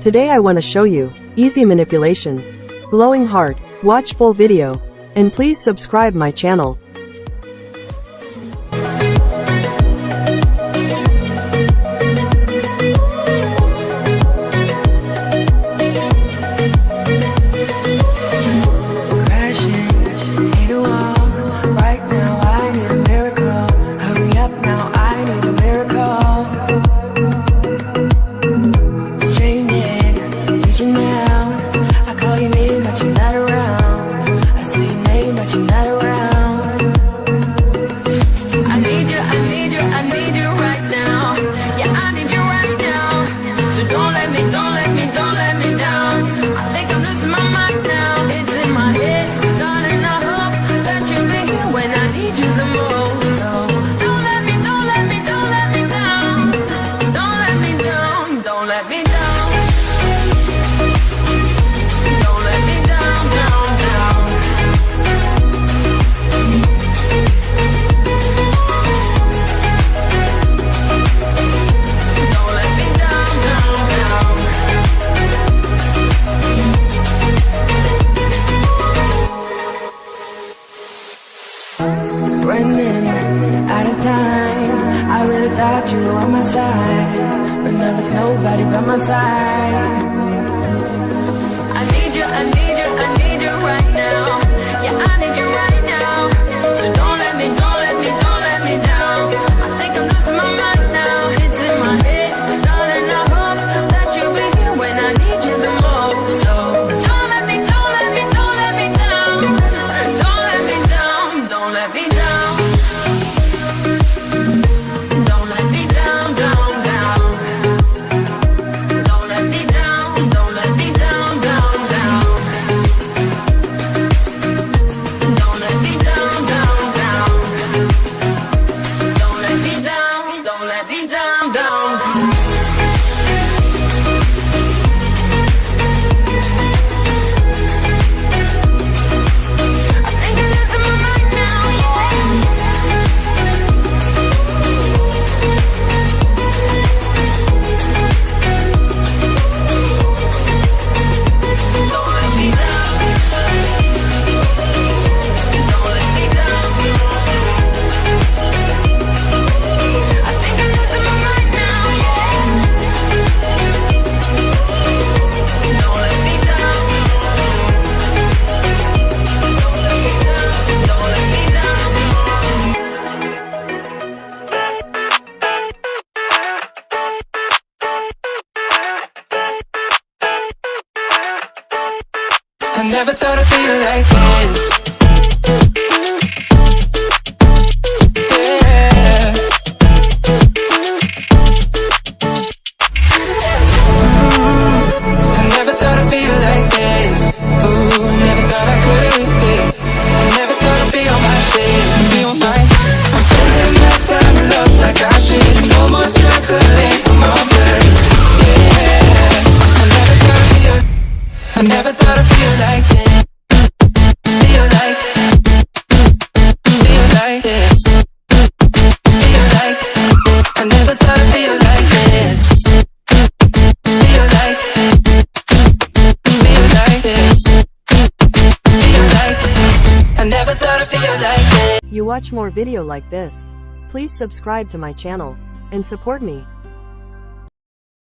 Today I want to show you easy manipulation, glowing heart. Watch full video, and please subscribe my channel. Running out of time, I really thought you were on my side, but now there's nobody by my side. I need you, I need you, I need you right now. Yeah, I need you right now. So don't let me, don't let me, don't let me down. I think I'm losing my mind now. It's in my head, darling, I hope that you'll be here when I need you the most. So don't let me, don't let me, don't let me down. Don't let me down, don't let me down. I never thought I'd feel like this. Yeah. I never thought I'd feel like this. Ooh, never thought I could be. I never thought I'd be on my shit, be on my. I'm spending my time in love like I should. No more struggling, I'm all good. Yeah. I never thought I'd feel like this. Feel like this. Feel like I never thought I'd feel like this. Feel like this. Feel like I never thought I'd feel like this. You watch more video like this. Please subscribe to my channel and support me.